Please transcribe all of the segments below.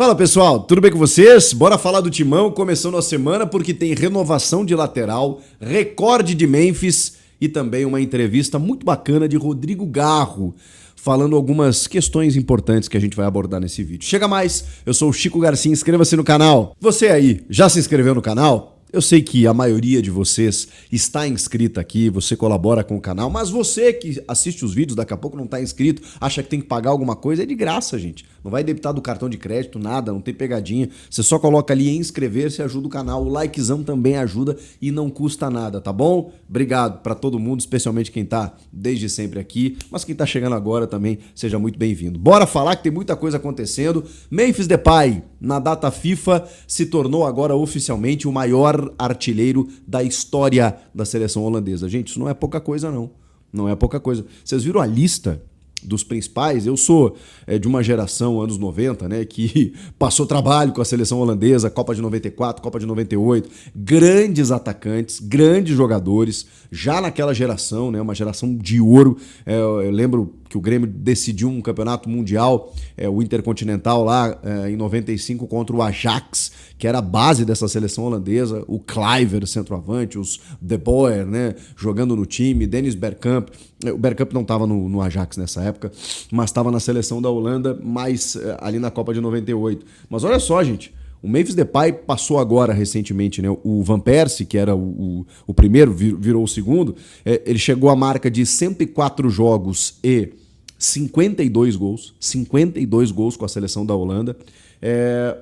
Fala pessoal, tudo bem com vocês? Bora falar do Timão, começando a semana porque tem renovação de lateral, recorde de Memphis e também uma entrevista muito bacana de Rodrigo Garro, falando algumas questões importantes que a gente vai abordar nesse vídeo. Chega mais, eu sou o Chico Garcia, inscreva-se no canal. Você aí, já se inscreveu no canal? Eu sei que a maioria de vocês está inscrita aqui, você colabora com o canal, mas você que assiste os vídeos, daqui a pouco não está inscrito, acha que tem que pagar alguma coisa, é de graça, gente. Não vai debitar do cartão de crédito, nada, não tem pegadinha. Você só coloca ali em inscrever-se, ajuda o canal. O likezão também ajuda e não custa nada, tá bom? Obrigado para todo mundo, especialmente quem tá desde sempre aqui, mas quem tá chegando agora também, seja muito bem-vindo. Bora falar que tem muita coisa acontecendo. Memphis Depay, na data FIFA, se tornou agora oficialmente o maior artilheiro da história da seleção holandesa. Gente, isso não é pouca coisa, não. Não é pouca coisa. Vocês viram a lista dos principais? Eu sou de uma geração, anos 90, né, que passou trabalho com a seleção holandesa, Copa de 94, Copa de 98, grandes atacantes, grandes jogadores, já naquela geração, né, uma geração de ouro. Eu lembro que o Grêmio decidiu um campeonato mundial, o Intercontinental lá em 95 contra o Ajax, que era a base dessa seleção holandesa, o Kluivert, centroavante, os De Boer, né, jogando no time, Dennis Bergkamp. O Bergkamp não estava no Ajax nessa época, mas estava na seleção da Holanda, mais ali na Copa de 98. Mas olha só, gente, o Memphis Depay passou agora recentemente, né? O Van Persie, que era o primeiro, virou o segundo, ele chegou à marca de 104 jogos e 52 gols com a seleção da Holanda.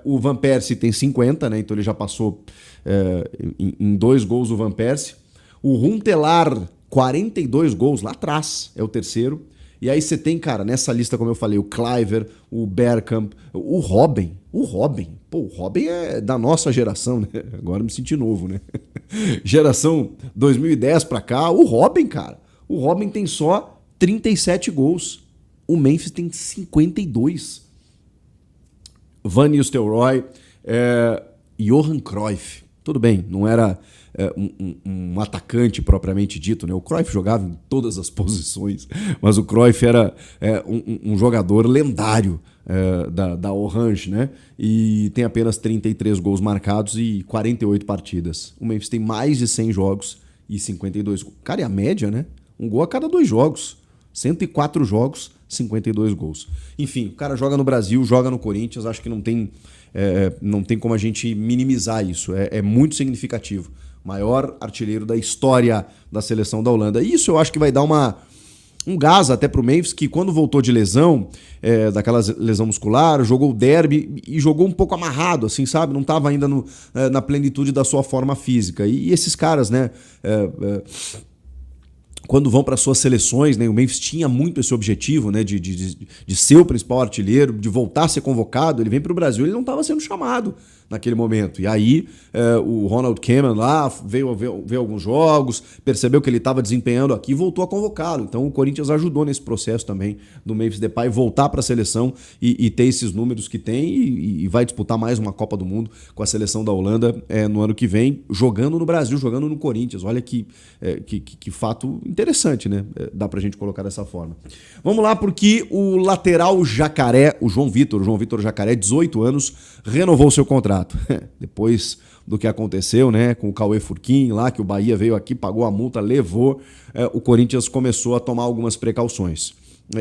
O Van Persie tem 50, né? Então ele já passou em 2 gols o Van Persie. O Huntelaar, 42 gols lá atrás, é o terceiro. E aí você tem, cara, nessa lista, como eu falei, o Kluivert, o Bergkamp, o Robben. Pô, o Robben é da nossa geração, né? Agora me senti novo, né? Geração 2010 pra cá, o Robben, cara. O Robben tem só 37 gols. O Memphis tem 52. Van Nistelrooy, Johan Cruyff. Tudo bem, não era um atacante propriamente dito, né? O Cruyff jogava em todas as posições, mas o Cruyff era um jogador lendário da Orange, né? E tem apenas 33 gols marcados e 48 partidas. O Memphis tem mais de 100 jogos e 52 gols. Cara, é a média, né? Um gol a cada 2 jogos. 104 jogos, 52 gols. Enfim, o cara joga no Brasil, joga no Corinthians, acho que não tem como a gente minimizar isso. É muito significativo. Maior artilheiro da história da seleção da Holanda. E isso eu acho que vai dar um gás até pro Memphis, que quando voltou de lesão, daquela lesão muscular, jogou o derby e jogou um pouco amarrado, assim, sabe? Não estava ainda na plenitude da sua forma física. E esses caras, né? Quando vão para suas seleções, né, o Memphis tinha muito esse objetivo, né, de ser o principal artilheiro, de voltar a ser convocado. Ele vem para o Brasil, ele não estava sendo chamado naquele momento. E aí o Ronald Koeman lá veio ver alguns jogos, percebeu que ele estava desempenhando aqui e voltou a convocá-lo. Então o Corinthians ajudou nesse processo também do Memphis Depay voltar para a seleção e ter esses números que tem e vai disputar mais uma Copa do Mundo com a seleção da Holanda no ano que vem, jogando no Brasil, jogando no Corinthians. Olha que fato interessante, né? Dá pra gente colocar dessa forma. Vamos lá, porque o lateral Jacaré, o João Vitor Jacaré, 18 anos, renovou seu contrato. Depois do que aconteceu, né, com o Cauê Furquim lá, que o Bahia veio aqui, pagou a multa, levou, o Corinthians começou a tomar algumas precauções.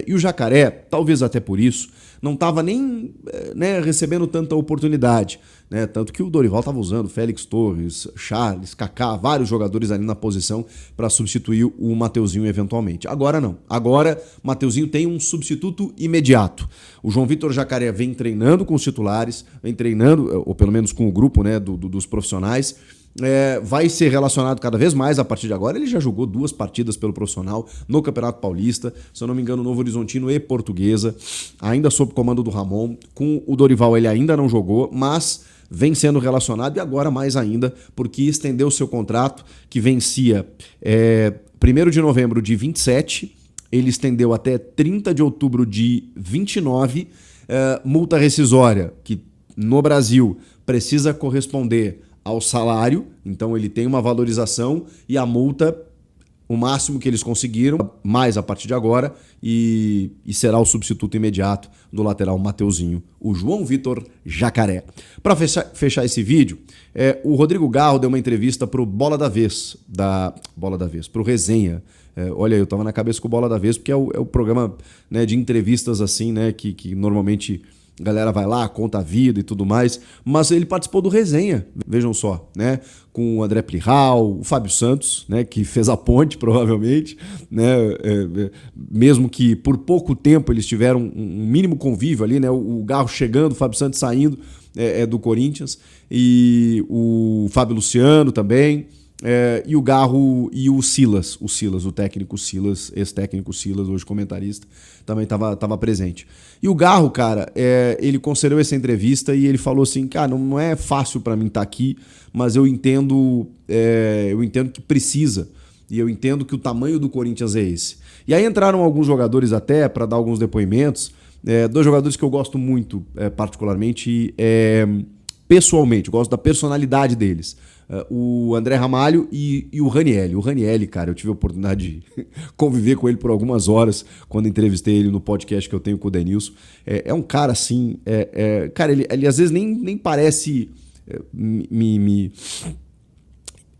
E o Jacaré, talvez até por isso, não estava nem recebendo tanta oportunidade, né? Tanto que o Dorival estava usando Félix Torres, Charles, Kaká, vários jogadores ali na posição para substituir o Mateuzinho eventualmente. Agora não. Agora Mateuzinho tem um substituto imediato. O João Vitor Jacaré vem treinando com os titulares, vem treinando, ou pelo menos com o grupo, né, dos profissionais. Vai ser relacionado cada vez mais a partir de agora. Ele já jogou 2 partidas pelo profissional no Campeonato Paulista, se eu não me engano, Novo Horizontino e Portuguesa, ainda sob comando do Ramon. Com o Dorival ele ainda não jogou, mas vem sendo relacionado e agora mais ainda, porque estendeu seu contrato, que vencia 1º de novembro de 27, ele estendeu até 30 de outubro de 29, multa rescisória, que no Brasil precisa corresponder ao salário, então ele tem uma valorização e a multa o máximo que eles conseguiram, mais a partir de agora, e será o substituto imediato do lateral Mateuzinho, o João Vitor Jacaré. Para fechar esse vídeo, o Rodrigo Garro deu uma entrevista para o Bola da Vez, para o Resenha. Olha, eu estava na cabeça com o Bola da Vez, porque é o programa, né, de entrevistas assim, né, que normalmente a galera vai lá, conta a vida e tudo mais, mas ele participou do Resenha, vejam só, né? Com o André Plihal, o Fábio Santos, né? Que fez a ponte, provavelmente, né? Mesmo que por pouco tempo eles tiveram um mínimo convívio ali, né? O Garro chegando, o Fábio Santos saindo do Corinthians, e o Fábio Luciano também. E o Garro e o Silas, o técnico Silas, ex-técnico Silas, hoje comentarista, também estava presente. E o Garro, cara, ele concedeu essa entrevista e ele falou assim, cara, não é fácil para mim estar aqui, mas eu entendo que precisa, e eu entendo que o tamanho do Corinthians é esse. E aí entraram alguns jogadores até para dar alguns depoimentos, dois jogadores que eu gosto muito, particularmente, pessoalmente, eu gosto da personalidade deles. O André Ramalho e o Ranielli. O Ranielli, cara, eu tive a oportunidade de conviver com ele por algumas horas quando entrevistei ele no podcast que eu tenho com o Denilson. É um cara assim, cara, ele às vezes nem parece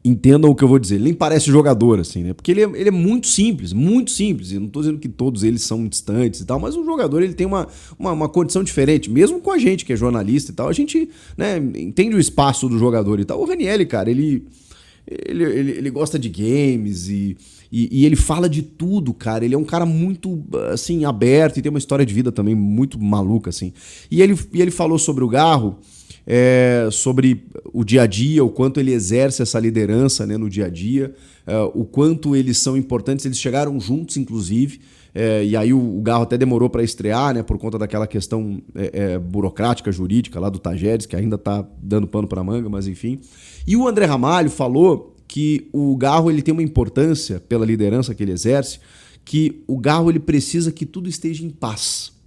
entendam o que eu vou dizer, ele nem parece jogador, assim, né? Porque ele é muito simples, muito simples. Eu não tô dizendo que todos eles são distantes e tal, mas o jogador ele tem uma condição diferente, mesmo com a gente que é jornalista e tal, a gente, né, entende o espaço do jogador e tal. O Ranielli, cara, ele gosta de games e ele fala de tudo, cara. Ele é um cara muito, assim, aberto e tem uma história de vida também muito maluca, assim. E ele falou sobre o Garro, sobre o dia a dia, o quanto ele exerce essa liderança, né, no dia a dia, o quanto eles são importantes. Eles chegaram juntos, inclusive, e aí o Garro até demorou para estrear, né, por conta daquela questão burocrática, jurídica lá do Tajeres, que ainda está dando pano para manga, mas enfim. E o André Ramalho falou que o Garro ele tem uma importância pela liderança que ele exerce, que o Garro ele precisa que tudo esteja em paz.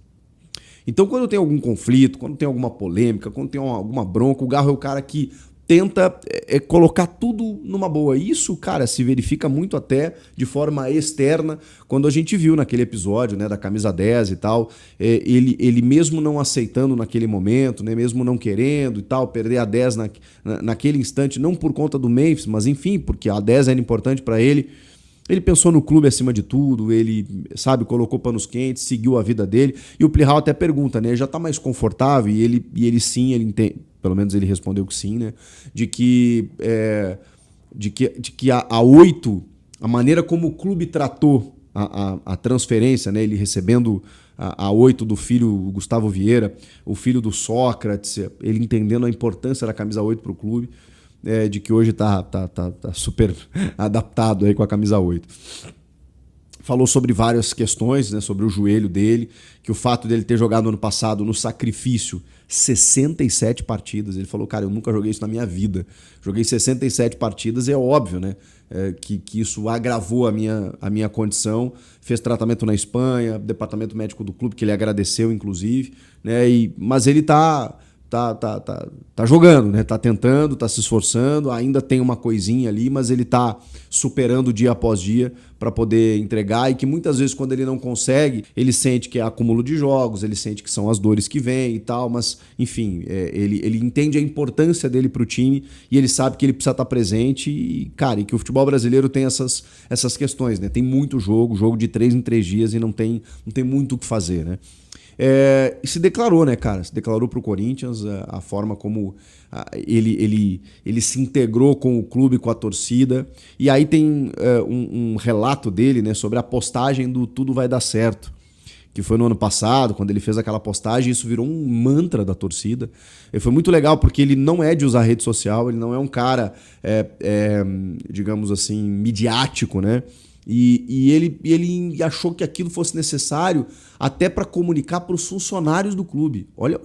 Então, quando tem algum conflito, quando tem alguma polêmica, quando tem alguma bronca, o Garro é o cara que tenta colocar tudo numa boa. Isso, cara, se verifica muito até de forma externa, quando a gente viu naquele episódio, né, da camisa 10 e tal, ele mesmo não aceitando naquele momento, né, mesmo não querendo e tal, perder a 10 naquele instante, não por conta do Memphis, mas enfim, porque a 10 era importante para ele. Ele pensou no clube acima de tudo, ele, sabe, colocou panos quentes, seguiu a vida dele. E o Plihal até pergunta, né? Já tá mais confortável? E ele sim, ele entende, pelo menos ele respondeu que sim, né? De que a 8, a maneira como o clube tratou a transferência, né? Ele recebendo a 8 do filho Gustavo Vieira, o filho do Sócrates, ele entendendo a importância da camisa 8 para o clube. De que hoje tá super adaptado aí com a camisa 8. Falou sobre várias questões, né, sobre o joelho dele, que o fato dele ter jogado ano passado no sacrifício 67 partidas. Ele falou, cara, eu nunca joguei isso na minha vida. Joguei 67 partidas e é óbvio, né, que isso agravou a minha condição. Fez tratamento na Espanha, departamento médico do clube, que ele agradeceu, inclusive, né, mas ele tá jogando, né? Tá tentando, tá se esforçando, ainda tem uma coisinha ali, mas ele tá superando dia após dia para poder entregar, e que muitas vezes quando ele não consegue, ele sente que é acúmulo de jogos, ele sente que são as dores que vêm e tal, mas enfim, ele entende a importância dele pro time e ele sabe que ele precisa estar presente e, cara, e que o futebol brasileiro tem essas questões, né? Tem muito jogo de 3 em 3 dias e não tem muito o que fazer, né? E se declarou, né, cara? Se declarou para o Corinthians, a forma como ele se integrou com o clube, com a torcida. E aí tem um relato dele, né, sobre a postagem do Tudo Vai Dar Certo, que foi no ano passado, quando ele fez aquela postagem. Isso virou um mantra da torcida. E foi muito legal, porque ele não é de usar rede social, ele não é um cara, digamos assim, midiático, né? E ele achou que aquilo fosse necessário até para comunicar para os funcionários do clube. Olha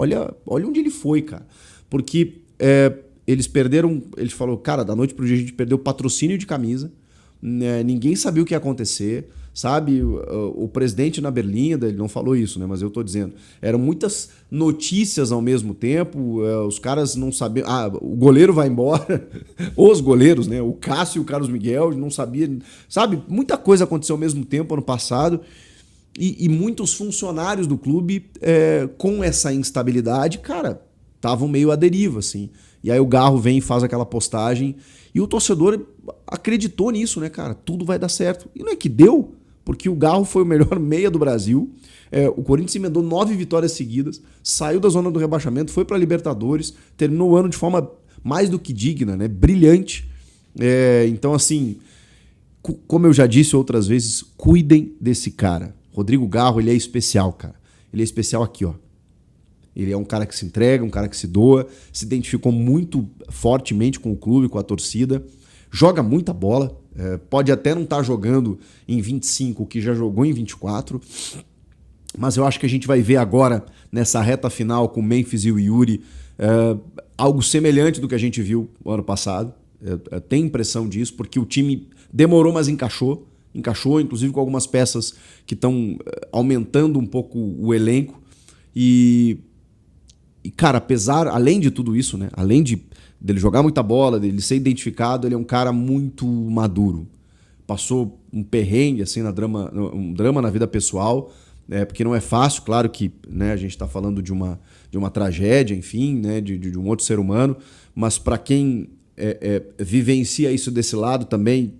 onde ele foi, cara. Porque eles perderam... Ele falou, cara, da noite pro dia a gente perdeu patrocínio de camisa, né, ninguém sabia o que ia acontecer, sabe? O presidente na Berlinda, ele não falou isso, né? Mas eu tô dizendo. Eram muitas notícias ao mesmo tempo, os caras não sabiam. Ah, o goleiro vai embora, os goleiros, né? O Cássio e o Carlos Miguel não sabiam, sabe? Muita coisa aconteceu ao mesmo tempo ano passado. E muitos funcionários do clube, com essa instabilidade, cara, estavam meio à deriva, assim. E aí o Garro vem e faz aquela postagem e o torcedor acreditou nisso, né, cara? Tudo vai dar certo. E não é que deu, porque o Garro foi o melhor meia do Brasil. O Corinthians emendou 9 vitórias seguidas, saiu da zona do rebaixamento, foi para a Libertadores, terminou o ano de forma mais do que digna, né? Brilhante. Então, assim, como eu já disse outras vezes, cuidem desse cara. Rodrigo Garro, ele é especial, cara. Ele é especial aqui, ó. Ele é um cara que se entrega, um cara que se doa, se identificou muito fortemente com o clube, com a torcida, joga muita bola, pode até não estar jogando em 25 o que já jogou em 24, mas eu acho que a gente vai ver agora, nessa reta final com o Memphis e o Yuri, algo semelhante do que a gente viu no ano passado. Tenho impressão disso, porque o time demorou, mas encaixou, inclusive com algumas peças que estão aumentando um pouco o elenco. E, cara, além de tudo isso, né? Além dele jogar muita bola, dele ser identificado, ele é um cara muito maduro. Passou um perrengue, assim, um drama na vida pessoal, porque não é fácil, claro que, né, a gente está falando de uma tragédia, enfim, né, de um outro ser humano, mas para quem vivencia isso desse lado também,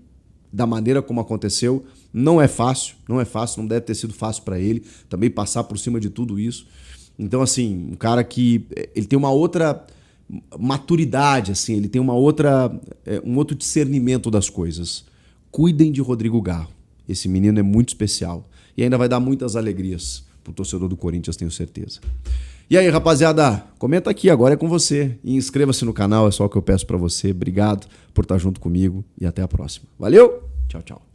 da maneira como aconteceu, não é fácil, não deve ter sido fácil para ele também passar por cima de tudo isso. Então, assim, um cara que ele tem uma outra maturidade, assim, ele tem um outro discernimento das coisas. Cuidem de Rodrigo Garro. Esse menino é muito especial e ainda vai dar muitas alegrias pro torcedor do Corinthians, tenho certeza. E aí, rapaziada, comenta aqui, agora é com você. E inscreva-se no canal, é só o que eu peço para você. Obrigado por estar junto comigo e até a próxima. Valeu, tchau, tchau.